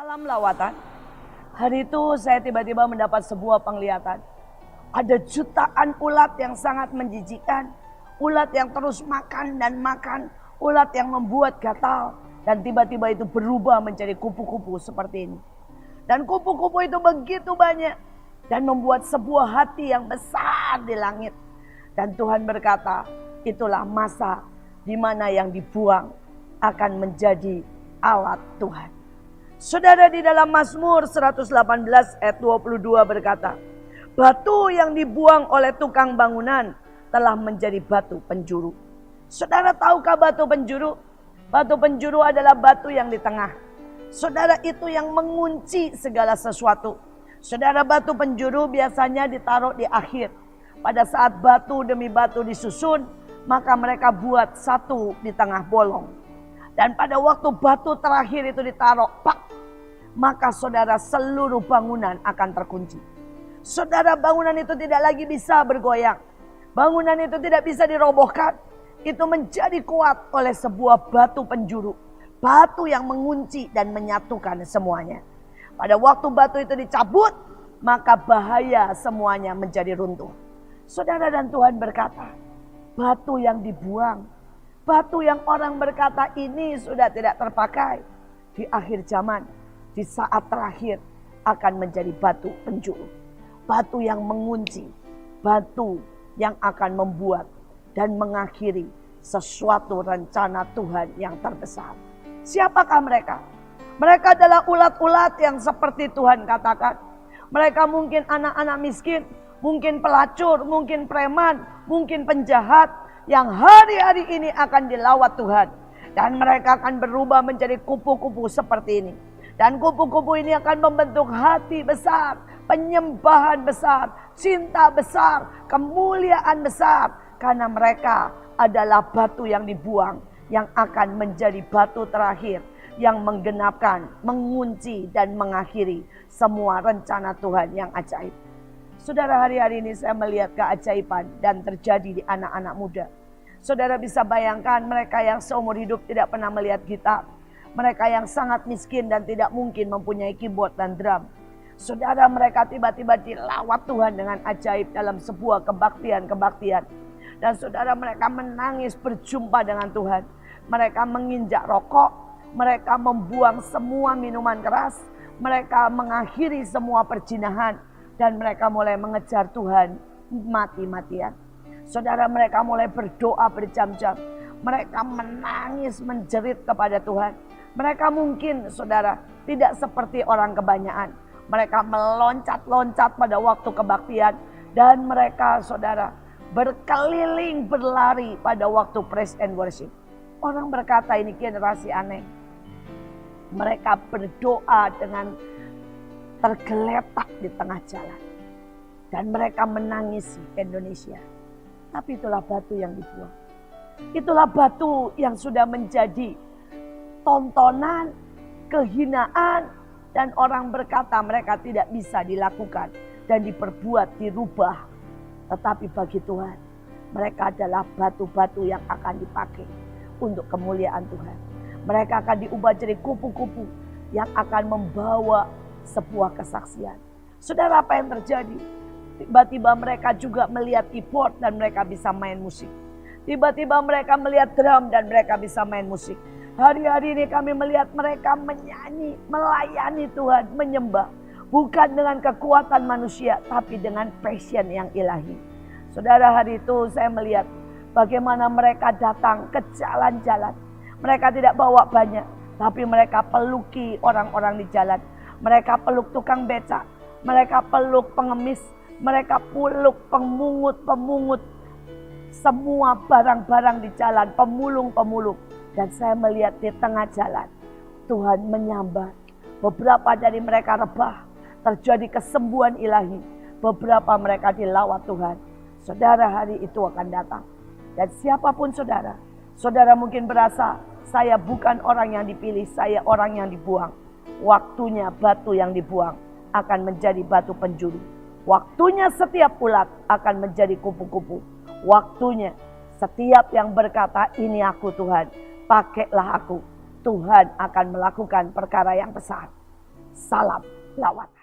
Dalam lawatan, hari itu saya tiba-tiba mendapat sebuah penglihatan. Ada jutaan ulat yang sangat menjijikkan. Ulat yang terus makan dan makan. Ulat yang membuat gatal. Dan tiba-tiba itu berubah menjadi kupu-kupu seperti ini. Dan kupu-kupu itu begitu banyak. Dan membuat sebuah hati yang besar di langit. Dan Tuhan berkata, itulah masa di mana yang dibuang akan menjadi alat Tuhan. Saudara, di dalam Mazmur 118 ayat 22 berkata, batu yang dibuang oleh tukang bangunan telah menjadi batu penjuru. Saudara, tahukah batu penjuru? Batu penjuru adalah batu yang di tengah. Saudara, itu yang mengunci segala sesuatu. Saudara, batu penjuru biasanya ditaruh di akhir. Pada saat batu demi batu disusun, maka mereka buat satu di tengah bolong. Dan pada waktu batu terakhir itu ditaruh, maka saudara, seluruh bangunan akan terkunci. Saudara, bangunan itu tidak lagi bisa bergoyang. Bangunan itu tidak bisa dirobohkan. Itu menjadi kuat oleh sebuah batu penjuru. Batu yang mengunci dan menyatukan semuanya. Pada waktu batu itu dicabut, maka bahaya semuanya menjadi runtuh. Saudara, dan Tuhan berkata, batu yang dibuang, batu yang orang berkata ini sudah tidak terpakai, di akhir zaman, di saat terakhir akan menjadi batu penjuru. Batu yang mengunci, batu yang akan membuat dan mengakhiri sesuatu rencana Tuhan yang terbesar. Siapakah mereka? Mereka adalah ulat-ulat yang seperti Tuhan katakan. Mereka mungkin anak-anak miskin, mungkin pelacur, mungkin preman, mungkin penjahat yang hari-hari ini akan dilawat Tuhan. Dan mereka akan berubah menjadi kupu-kupu seperti ini. Dan kupu-kupu ini akan membentuk hati besar, penyembahan besar, cinta besar, kemuliaan besar. Karena mereka adalah batu yang dibuang, yang akan menjadi batu terakhir, yang menggenapkan, mengunci dan mengakhiri semua rencana Tuhan yang ajaib. Saudara, hari-hari ini saya melihat keajaiban dan terjadi di anak-anak muda. Saudara bisa bayangkan mereka yang seumur hidup tidak pernah melihat gitar. Mereka yang sangat miskin dan tidak mungkin mempunyai keyboard dan drum. Saudara, mereka tiba-tiba dilawat Tuhan dengan ajaib dalam sebuah kebaktian-kebaktian. Dan saudara, mereka menangis berjumpa dengan Tuhan. Mereka menginjak rokok. Mereka membuang semua minuman keras. Mereka mengakhiri semua perzinahan. Dan mereka mulai mengejar Tuhan mati-matian. Saudara, mereka mulai berdoa berjam-jam. Mereka menangis menjerit kepada Tuhan. Mereka mungkin, saudara, tidak seperti orang kebanyakan. Mereka meloncat-loncat pada waktu kebaktian. Dan mereka, saudara, berkeliling berlari pada waktu praise and worship. Orang berkata ini generasi aneh. Mereka berdoa dengan tergeletak di tengah jalan. Dan mereka menangisi Indonesia. Tapi itulah batu yang dibuang. Itulah batu yang sudah menjadi tontonan, kehinaan. Dan orang berkata mereka tidak bisa dilakukan dan diperbuat, dirubah. Tetapi bagi Tuhan, mereka adalah batu-batu yang akan dipakai untuk kemuliaan Tuhan. Mereka akan diubah jadi kupu-kupu yang akan membawa sebuah kesaksian. Saudara, apa yang terjadi? Tiba-tiba mereka juga melihat keyboard dan mereka bisa main musik. Tiba-tiba mereka melihat drum dan mereka bisa main musik. Hari-hari ini kami melihat mereka menyanyi, melayani Tuhan, menyembah. Bukan dengan kekuatan manusia, tapi dengan passion yang ilahi. Saudara, hari itu saya melihat bagaimana mereka datang ke jalan-jalan. Mereka tidak bawa banyak, tapi mereka peluki orang-orang di jalan. Mereka peluk tukang becak, mereka peluk pengemis, mereka peluk pemungut-pemungut. Semua barang-barang di jalan, pemulung-pemulung. Dan saya melihat di tengah jalan, Tuhan menyambar. Beberapa dari mereka rebah. Terjadi kesembuhan ilahi. Beberapa mereka dilawat Tuhan. Saudara, hari itu akan datang. Dan siapapun saudara. Saudara mungkin berasa, saya bukan orang yang dipilih, saya orang yang dibuang. Waktunya batu yang dibuang akan menjadi batu penjuru. Waktunya setiap ulat akan menjadi kupu-kupu. Waktunya setiap yang berkata, ini aku Tuhan, pakailah aku. Tuhan akan melakukan perkara yang besar. Salam lawat.